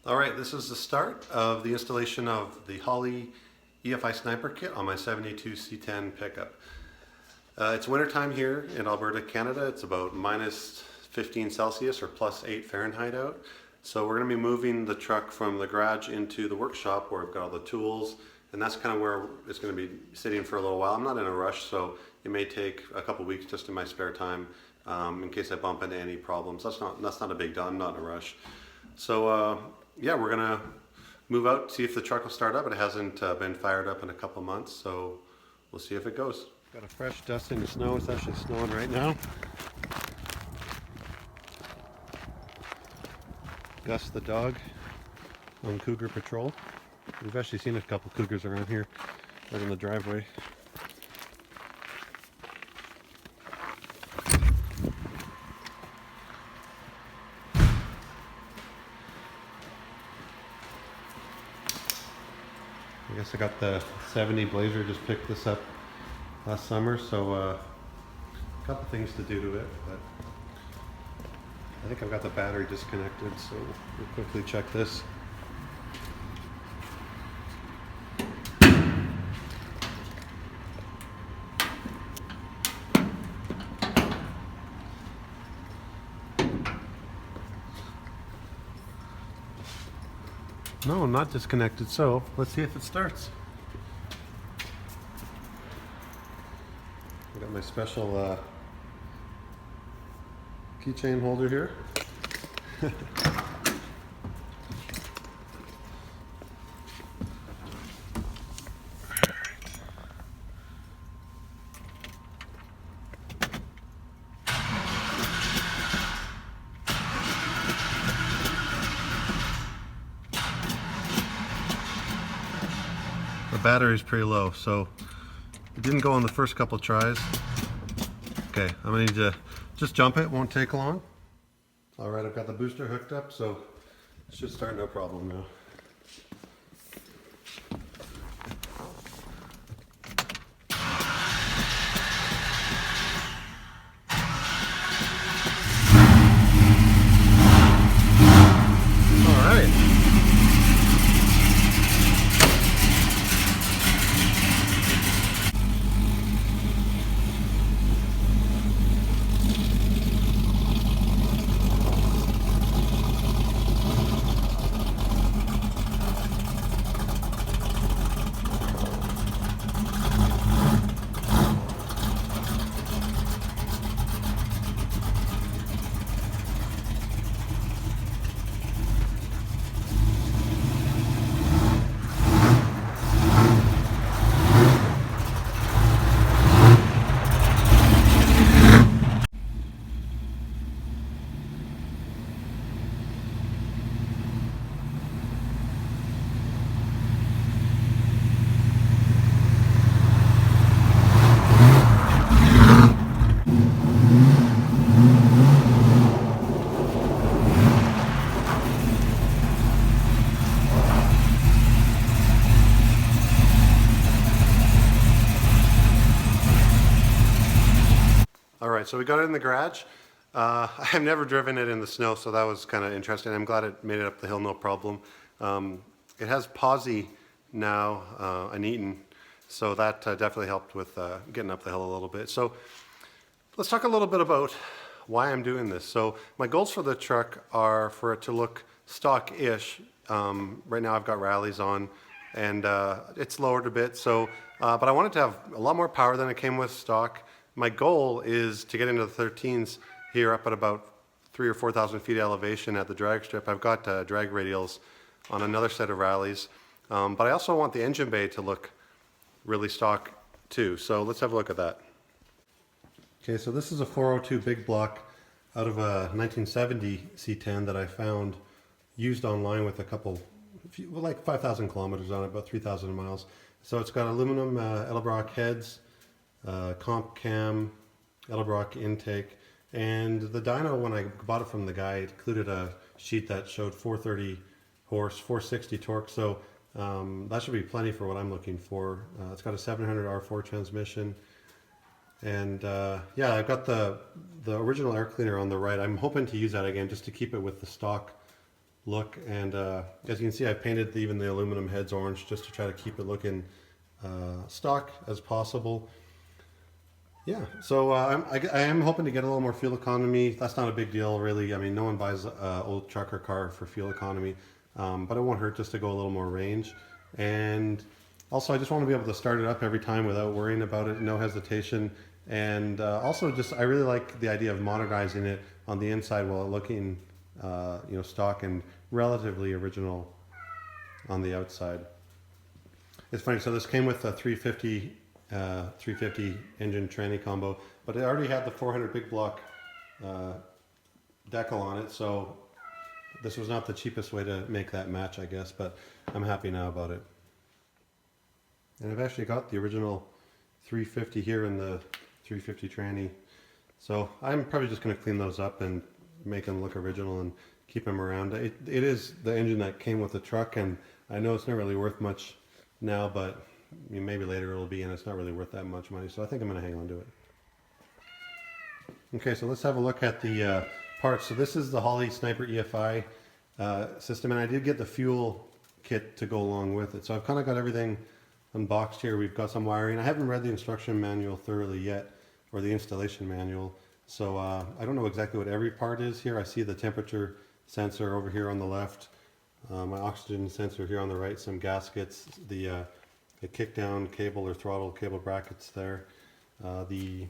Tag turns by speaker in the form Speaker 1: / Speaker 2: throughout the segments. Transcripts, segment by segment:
Speaker 1: All right, this is the start of the installation of the Holley EFI sniper kit on my 72 C10 pickup. It's wintertime here in Alberta, Canada. It's about minus 15 Celsius or plus 8 Fahrenheit out. So we're going to be moving the truck from the garage into the workshop where we've got all the tools, and that's kind of where it's going to be sitting for a little while. I'm not in a rush, so it may take a couple weeks just in my spare time in case I bump into any problems. That's not a big deal. I'm not in a rush. So yeah, we're gonna move out, see if the truck will start up. It hasn't been fired up in a couple months, so we'll see if it goes. Got a fresh dusting of snow. It's actually snowing right now. Gus the dog on cougar patrol. We've actually seen a couple cougars around here, right in the driveway. I guess I got the 70 Blazer, just picked this up last summer, so a couple things to do to it, but I think I've got the battery disconnected, so we'll quickly check this. No, not disconnected, so let's see if it starts. I got my special keychain holder here. The battery's pretty low, so it didn't go on the first couple tries. Okay, I'm gonna need to just jump it, won't take long. All right, I've got the booster hooked up, so it should start no problem now. All right. All right, so we got it in the garage. I've never driven it in the snow, so that was kind of interesting. I'm glad it made it up the hill, no problem. It has posi now, an Eaton, so that definitely helped with getting up the hill a little bit. So let's talk a little bit about why I'm doing this. So my goals for the truck are for it to look stock-ish. Right now I've got rallies on, and it's lowered a bit. So, but I wanted to have a lot more power than it came with stock. My goal is to get into the 13s here up at about 3,000 or 4,000 feet elevation at the drag strip. I've got drag radials on another set of rallies, but I also want the engine bay to look really stock too. So let's have a look at that. Okay, so this is a 402 big block out of a 1970 C10 that I found used online with a couple, like 5,000 kilometers on it, about 3,000 miles. So it's got aluminum Edelbrock heads, comp cam, Edelbrock intake, and the dyno, when I bought it from the guy, it included a sheet that showed 430 horse, 460 torque, so that should be plenty for what I'm looking for. It's got a 700 R4 transmission, and yeah, I've got the original air cleaner on the right. I'm hoping to use that again just to keep it with the stock look. And as you can see, I painted even the aluminum heads orange just to try to keep it looking stock as possible. Yeah, so I am hoping to get a little more fuel economy. That's not a big deal, really. I mean, no one buys an old truck or car for fuel economy, but it won't hurt just to go a little more range. And also, I just want to be able to start it up every time without worrying about it, no hesitation. And also, just I really like the idea of modernizing it on the inside while looking, stock and relatively original on the outside. It's funny, so this came with a 350 engine tranny combo, but it already had the 400 big block decal on it, so this was not the cheapest way to make that match, I guess, but I'm happy now about it. And I've actually got the original 350 here in the 350 tranny, so I'm probably just going to clean those up and make them look original and keep them around. It is the engine that came with the truck, and I know it's not really worth much now, but maybe later it'll be, and it's not really worth that much money, so I think I'm going to hang on to it. Okay, so let's have a look at the parts. So this is the Holley Sniper EFI system, and I did get the fuel kit to go along with it. So I've kind of got everything unboxed here. We've got some wiring. I haven't read the instruction manual thoroughly yet, or the installation manual, so I don't know exactly what every part is here. I see the temperature sensor over here on the left, my oxygen sensor here on the right, some gaskets, the kick down cable or throttle cable brackets there, the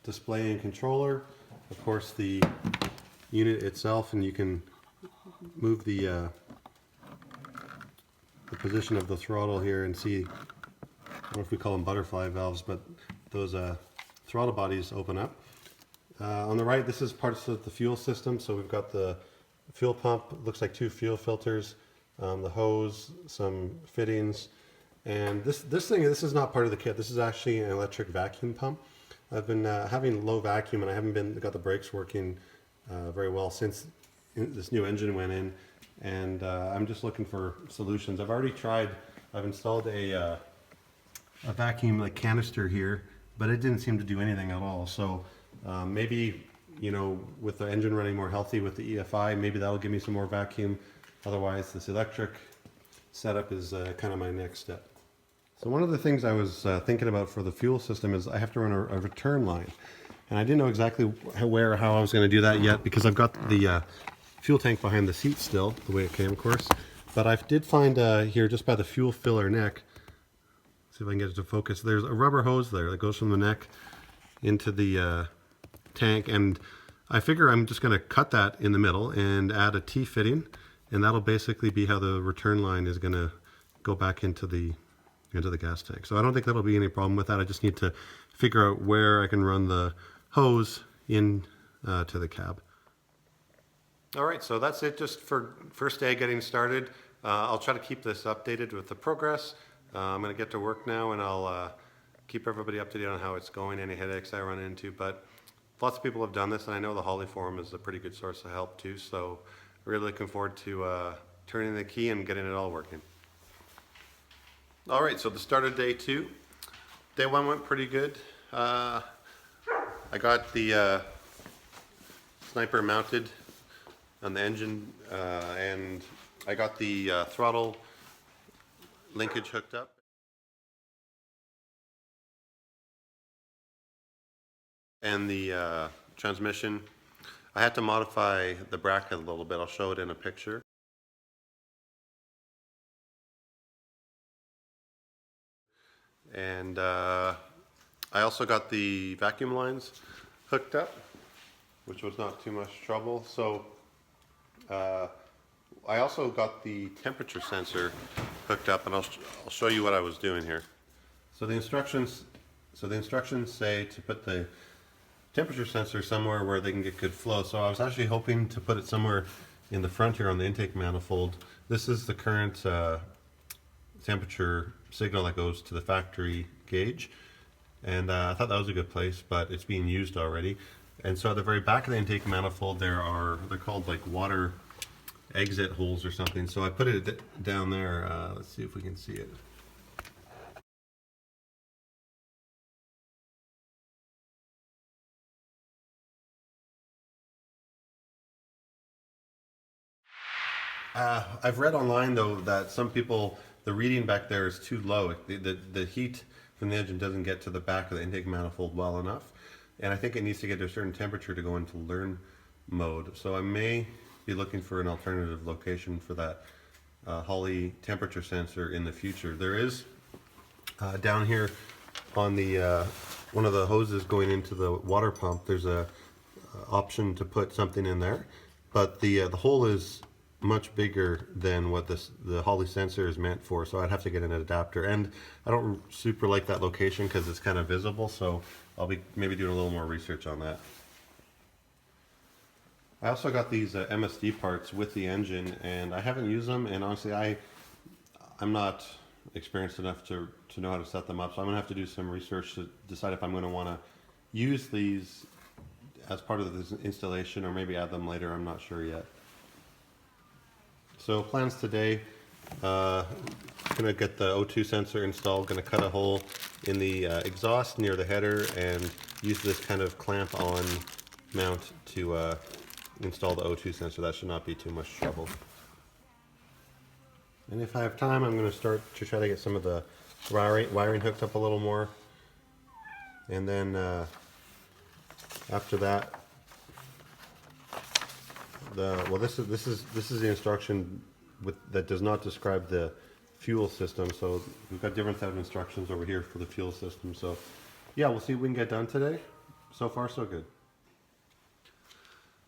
Speaker 1: display and controller, of course the unit itself, and you can move the position of the throttle here and see, I don't know if we call them butterfly valves, but those throttle bodies open up. On the right, this is parts of the fuel system. So we've got the fuel pump, looks like 2 fuel filters, the hose, some fittings, and this is not part of the kit. This is actually an electric vacuum pump. I've been having low vacuum, and I haven't got the brakes working very well since this new engine went in, and I'm just looking for solutions. I've installed a vacuum like canister here, but it didn't seem to do anything at all. So maybe, with the engine running more healthy with the EFI, maybe that'll give me some more vacuum. Otherwise, this electric setup is kind of my next step. So one of the things I was thinking about for the fuel system is I have to run a return line. And I didn't know exactly where or how I was going to do that yet, because I've got the fuel tank behind the seat still, the way it came, of course. But I did find here, just by the fuel filler neck, see if I can get it to focus, there's a rubber hose there that goes from the neck into the tank, and I figure I'm just going to cut that in the middle and add a T-fitting, and that'll basically be how the return line is going to go back into the gas tank. So I don't think that'll be any problem with that. I just need to figure out where I can run the hose in to the cab. All right, so that's it just for first day getting started. I'll try to keep this updated with the progress. I'm going to get to work now, and I'll keep everybody up to date on how it's going, any headaches I run into. But lots of people have done this, and I know the Holley forum is a pretty good source of help too. So really looking forward to turning the key and getting it all working. All right, so the start of day 2. Day 1 went pretty good. I got the Sniper mounted on the engine, and I got the throttle linkage hooked up. And the transmission. I had to modify the bracket a little bit. I'll show it in a picture. And I also got the vacuum lines hooked up, which was not too much trouble. So I also got the temperature sensor hooked up, and I'll show you what I was doing here. So the instructions say to put the temperature sensor somewhere where they can get good flow. So I was actually hoping to put it somewhere in the front here on the intake manifold. This is the current temperature signal that goes to the factory gauge, and I thought that was a good place, but it's being used already. And so at the very back of the intake manifold they're called like water exit holes or something. So I put it down there. Let's see if we can see it. I've read online though that some people, the reading back there is too low. The heat from the engine doesn't get to the back of the intake manifold well enough. And I think it needs to get to a certain temperature to go into learn mode. So I may be looking for an alternative location for that Holley temperature sensor in the future. There is down here on the one of the hoses going into the water pump, there's a option to put something in there, but the hole is much bigger than what the Holley sensor is meant for, so I'd have to get an adapter. And I don't super like that location because it's kind of visible, so I'll be maybe doing a little more research on that. I also got these MSD parts with the engine, and I haven't used them, and honestly I'm not experienced enough to know how to set them up, so I'm going to have to do some research to decide if I'm going to want to use these as part of this installation or maybe add them later. I'm not sure yet. So plans today, going to get the O2 sensor installed, going to cut a hole in the exhaust near the header and use this kind of clamp on mount to install the O2 sensor. That should not be too much trouble. And if I have time, I'm going to start to try to get some of the wiring hooked up a little more. And then after that, this is the instruction that does not describe the fuel system. So we've got different set of instructions over here for the fuel system. So yeah, we'll see what we can get done today. So far, so good.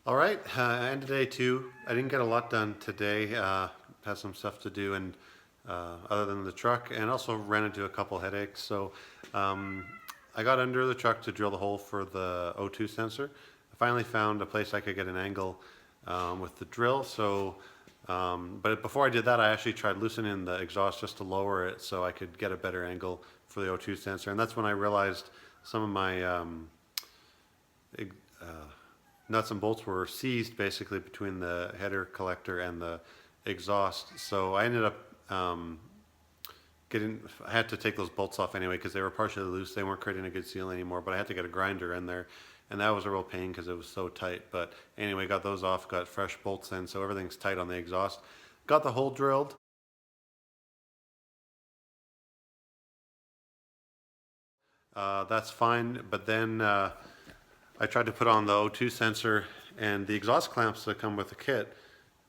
Speaker 1: All right, end of day 2. I didn't get a lot done today. Had some stuff to do, and other than the truck, and also ran into a couple headaches. So I got under the truck to drill the hole for the O2 sensor. I finally found a place I could get an angle with the drill. So, but before I did that, I actually tried loosening the exhaust just to lower it so I could get a better angle for the O2 sensor. And that's when I realized some of my nuts and bolts were seized basically between the header collector and the exhaust. So I ended up I had to take those bolts off anyway because they were partially loose. They weren't creating a good seal anymore, but I had to get a grinder in there, and that was a real pain because it was so tight. But anyway, got those off, got fresh bolts in, so everything's tight on the exhaust. Got the hole drilled. That's fine, but then I tried to put on the O2 sensor, and the exhaust clamps that come with the kit,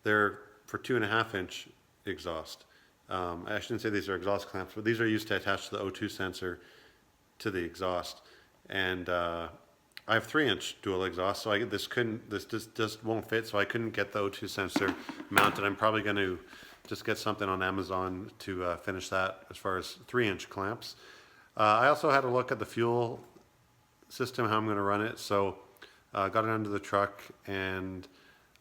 Speaker 1: they're for 2.5-inch exhaust. I shouldn't say these are exhaust clamps, but these are used to attach the O2 sensor to the exhaust. And I have 3-inch dual exhaust, so this just won't fit, so I couldn't get the O2 sensor mounted. I'm probably going to just get something on Amazon to finish that as far as 3-inch clamps. I also had a look at the fuel system, how I'm going to run it. So got it under the truck, and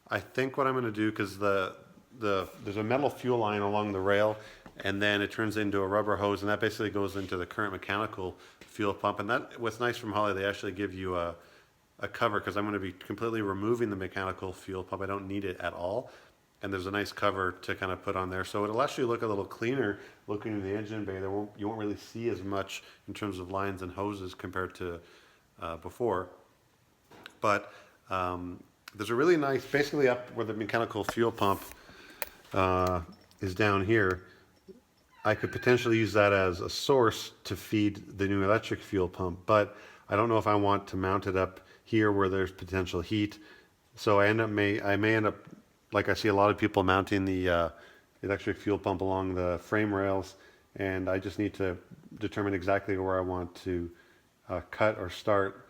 Speaker 1: I think what I'm going to do, because there's a metal fuel line along the rail, and then it turns into a rubber hose, and that basically goes into the current mechanical fuel pump. And that, what's nice from Holley, they actually give you a cover, because I'm going to be completely removing the mechanical fuel pump. I don't need it at all. And there's a nice cover to kind of put on there. So it'll actually look a little cleaner looking in the engine bay. You won't really see as much in terms of lines and hoses compared to before. But there's a really nice, basically up where the mechanical fuel pump is down here, I could potentially use that as a source to feed the new electric fuel pump, but I don't know if I want to mount it up here where there's potential heat. So I may end up, like I see a lot of people mounting the electric fuel pump along the frame rails, and I just need to determine exactly where I want to cut or start,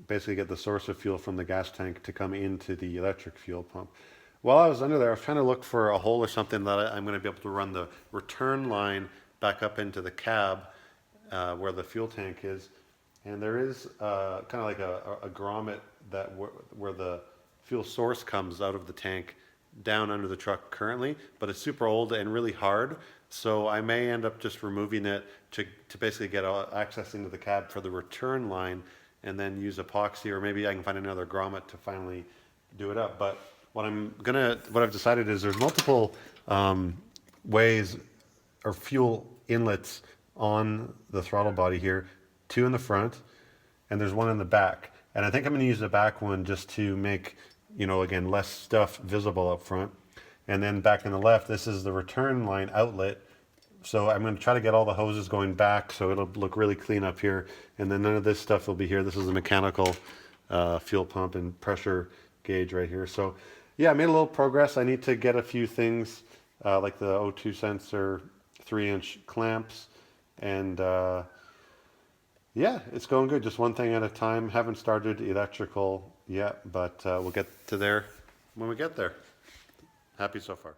Speaker 1: basically get the source of fuel from the gas tank to come into the electric fuel pump. While I was under there, I was trying to look for a hole or something that I'm going to be able to run the return line back up into the cab where the fuel tank is. And there is kind of like a grommet where the fuel source comes out of the tank down under the truck currently, but it's super old and really hard. So I may end up just removing it to basically get access into the cab for the return line, and then use epoxy, or maybe I can find another grommet to finally do it up. But what I've decided is there's multiple ways or fuel inlets on the throttle body here, 2 in the front, and there's 1 in the back. And I think I'm going to use the back one just to make, again, less stuff visible up front. And then back in the left, this is the return line outlet. So I'm going to try to get all the hoses going back so it'll look really clean up here. And then none of this stuff will be here. This is the mechanical fuel pump and pressure gauge right here. So yeah, I made a little progress. I need to get a few things like the O2 sensor, 3-inch clamps, and yeah, it's going good. Just one thing at a time. Haven't started electrical yet, but we'll get to there when we get there. Happy so far.